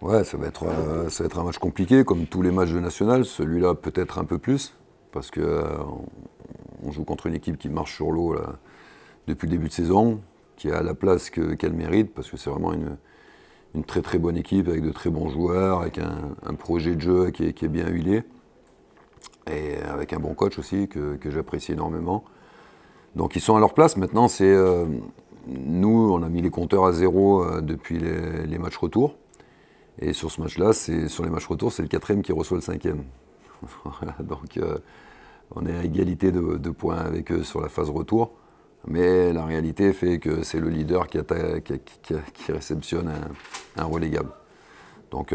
Ouais, ça va être un match compliqué, comme tous les matchs de national. Celui-là, peut-être un peu plus, parce que on joue contre une équipe qui marche sur l'eau là, depuis le début de saison, qui a la place qu'elle mérite, parce que c'est vraiment une très très bonne équipe, avec de très bons joueurs, avec un projet de jeu qui est bien huilé, et avec un bon coach aussi, que j'apprécie énormément. Donc ils sont à leur place. Maintenant, nous, on a mis les compteurs à zéro depuis les matchs retour. Et sur ce match-là, sur les matchs retour, c'est le 4e qui reçoit le 5e. Voilà, donc on est à égalité de points avec eux sur la phase retour. Mais la réalité fait que c'est le leader qui réceptionne un relégable. Donc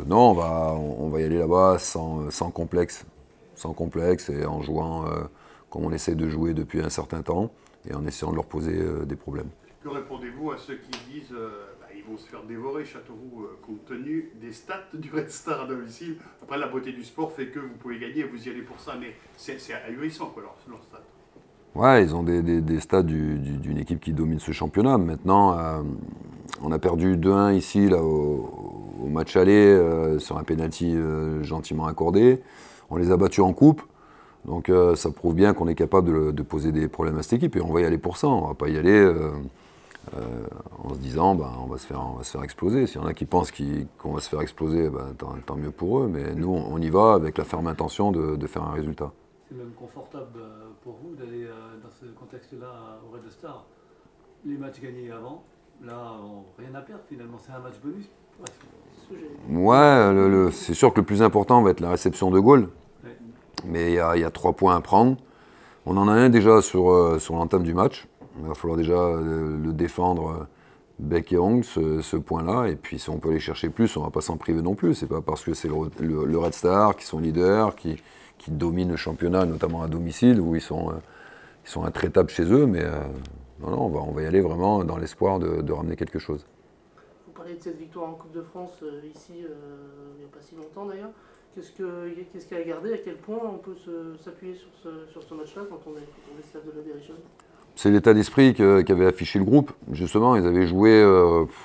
non, on va y aller là-bas sans complexe. Sans complexe et en jouant comme on essaie de jouer depuis un certain temps et en essayant de leur poser des problèmes. Que répondez-vous à ceux qui disent ils vont se faire dévorer Châteauroux compte tenu des stats du Red Star à domicile? Après, la beauté du sport fait que vous pouvez gagner et vous y allez pour ça, mais c'est ahurissant quoi, leurs stats. Ouais, ils ont des stats d'une équipe qui domine ce championnat. Maintenant, on a perdu 2-1 ici là, au match aller sur un penalty gentiment accordé. On les a battus en coupe. Donc ça prouve bien qu'on est capable de poser des problèmes à cette équipe et on va y aller pour ça. On ne va pas y aller en se disant on va se faire exploser. S'il y en a qui pensent qu'on va se faire exploser, tant mieux pour eux. Mais nous, on y va avec la ferme intention de faire un résultat. C'est même confortable pour vous d'aller dans ce contexte-là au Red Star. Les matchs gagnés avant, là, rien à perdre finalement. C'est un match bonus. Ouais, c'est sûr que le plus important va être la réception de goal. Ouais. Mais il y a 3 points à prendre. On en a un déjà sur l'entame du match. Il va falloir déjà le défendre bec et ongle, ce point-là. Et puis si on peut aller chercher plus, on ne va pas s'en priver non plus. C'est pas parce que c'est le Red Star qui sont leaders, qui dominent le championnat, notamment à domicile, où ils sont intraitables chez eux. Mais non, on va y aller vraiment dans l'espoir de ramener quelque chose. Vous parlez de cette victoire en Coupe de France ici, il n'y a pas si longtemps d'ailleurs. Qu'est-ce qu'il y a à garder? À quel point on peut s'appuyer sur ce match-là quand on est stade de la Berrichonne? C'est l'état d'esprit qu'avait affiché le groupe. Justement, ils avaient joué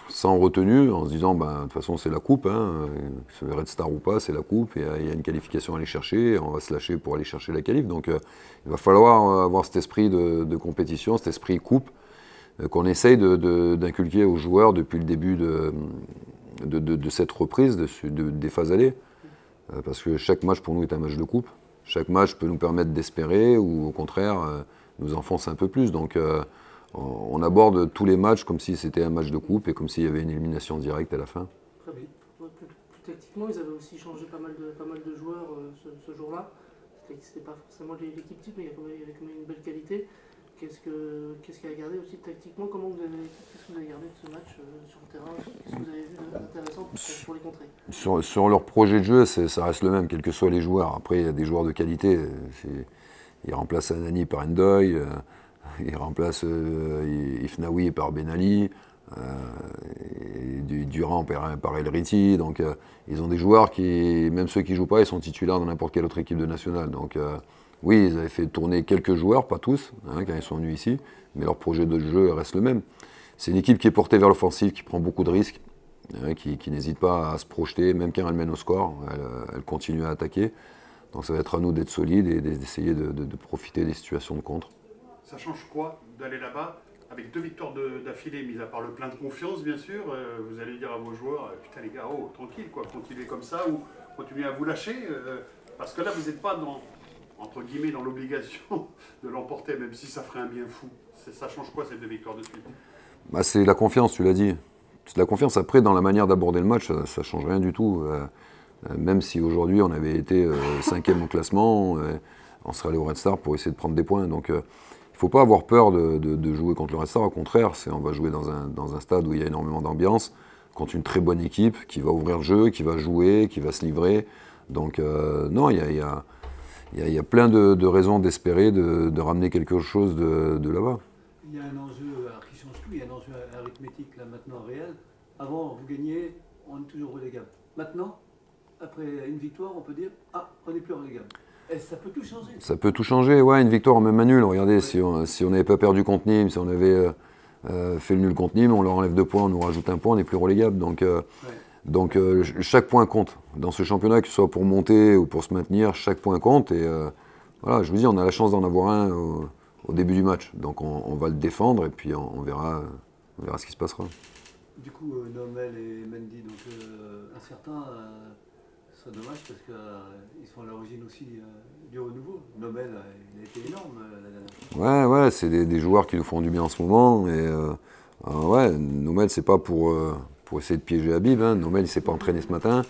sans retenue, en se disant, de toute façon, c'est la coupe, hein, ce Red Star ou pas, c'est la coupe, et il y a une qualification à aller chercher, et on va se lâcher pour aller chercher la qualif. Donc, il va falloir avoir cet esprit de compétition, cet esprit coupe, qu'on essaye d'inculquer aux joueurs depuis le début de cette reprise, des phases allées. Parce que chaque match, pour nous, est un match de coupe. Chaque match peut nous permettre d'espérer, ou au contraire, nous enfonce un peu plus. Donc on aborde tous les matchs comme si c'était un match de coupe et comme s'il y avait une élimination directe à la fin. Très bien. Plus tactiquement, ils avaient aussi changé pas mal de joueurs ce jour-là. C'était pas forcément l'équipe type, mais il y avait quand même une belle qualité. Qu'est-ce qu'il y a à garder aussi tactiquement? Qu'est-ce que vous avez gardé de ce match sur le terrain? Qu'est-ce que vous avez vu d'intéressant pour les contrer? Sur leur projet de jeu, ça reste le même, quels que soient les joueurs. Après, il y a des joueurs de qualité. Ils remplacent Anani par Ndoye, ils remplacent Ifnaoui par Ben Ali, Durand par El Riti. Donc ils ont des joueurs qui, même ceux qui ne jouent pas, ils sont titulaires dans n'importe quelle autre équipe de nationale. Donc oui, ils avaient fait tourner quelques joueurs, pas tous, hein, quand ils sont venus ici, mais leur projet de jeu reste le même. C'est une équipe qui est portée vers l'offensive, qui prend beaucoup de risques, hein, qui n'hésite pas à se projeter, même quand elle mène au score, elle continue à attaquer. Donc ça va être à nous d'être solides et d'essayer de profiter des situations de contre. Ça change quoi d'aller là-bas avec 2 victoires d'affilée, mis à part le plein de confiance bien sûr? Vous allez dire à vos joueurs, putain les gars, tranquille quoi, continuez comme ça ou continuez à vous lâcher parce que là vous n'êtes pas entre guillemets dans l'obligation de l'emporter, même si ça ferait un bien fou. Ça change quoi ces 2 victoires de suite? C'est la confiance, tu l'as dit. C'est la confiance. Après, dans la manière d'aborder le match, ça ne change rien du tout. Même si aujourd'hui on avait été 5e au classement, on serait allé au Red Star pour essayer de prendre des points. Donc il ne faut pas avoir peur de jouer contre le Red Star. Au contraire, on va jouer dans un stade où il y a énormément d'ambiance, contre une très bonne équipe qui va ouvrir le jeu, qui va jouer, qui va se livrer. Donc non, il y a plein de raisons d'espérer de ramener quelque chose de là-bas. Il y a un enjeu qui change tout, il y a un enjeu arithmétique là maintenant réel. Avant, vous gagnez, on est toujours relégable. Maintenant, après une victoire, on peut dire « Ah, on n'est plus relégable ». Et ça peut tout changer. Ça peut tout changer, ouais, une victoire en même un nul. Regardez, ouais. Si on n'avait pas perdu contre Nîmes, si on avait fait le nul contre Nîmes, on leur enlève 2 points, on nous rajoute 1 point, on n'est plus relégable. Donc Donc chaque point compte. Dans ce championnat, que ce soit pour monter ou pour se maintenir, chaque point compte. Et voilà, je vous dis, on a la chance d'en avoir un au début du match. Donc on va le défendre et puis on verra ce qui se passera. Du coup, Nomel et Mendy, donc incertains, c'est dommage parce qu'ils sont à l'origine aussi du renouveau. Nomel, il a été énorme la dernière fois. Ouais, c'est des joueurs qui nous font du bien en ce moment. Et ouais, Nomel, c'est pas pour essayer de piéger Habib. Hein. Nomel, il s'est pas entraîné ce matin.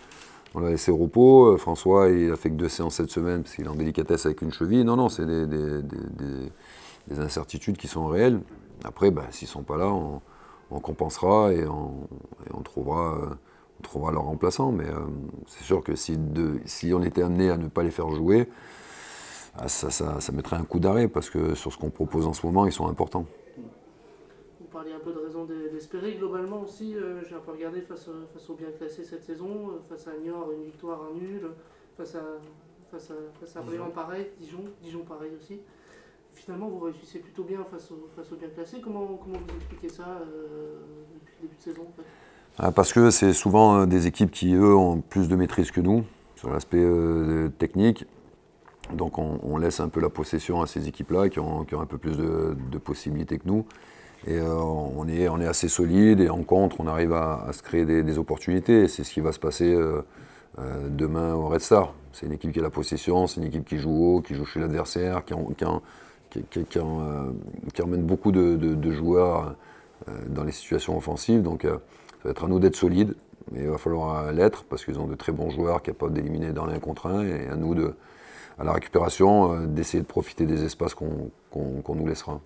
On l'a laissé au repos. François, il a fait que 2 séances cette semaine parce qu'il est en délicatesse avec une cheville. Non, c'est des incertitudes qui sont réelles. Après, s'ils sont pas là, on compensera et on trouvera leur remplaçant. Mais c'est sûr que si on était amené à ne pas les faire jouer, ça mettrait un coup d'arrêt parce que sur ce qu'on propose en ce moment, ils sont importants. Vous parliez un peu de raison d'espérer. Globalement aussi, j'ai un peu regardé face aux bien classés cette saison, face à Niort, une victoire, un nul, face à Bréant pareil, Dijon pareil aussi. Finalement, vous réussissez plutôt bien face aux bien classés. Comment vous expliquez ça depuis le début de saison en fait? Parce que c'est souvent des équipes qui, eux, ont plus de maîtrise que nous sur l'aspect technique. Donc on laisse un peu la possession à ces équipes-là qui ont un peu plus de possibilités que nous. Et on est assez solide et en contre, on arrive à se créer des opportunités. Et c'est ce qui va se passer demain au Red Star. C'est une équipe qui a la possession, c'est une équipe qui joue haut, qui joue chez l'adversaire, qui emmène beaucoup de joueurs dans les situations offensives. Donc ça va être à nous d'être solides, mais il va falloir l'être parce qu'ils ont de très bons joueurs capables d'éliminer dans l'un contre un. Et à nous, à la récupération, d'essayer de profiter des espaces qu'on nous laissera.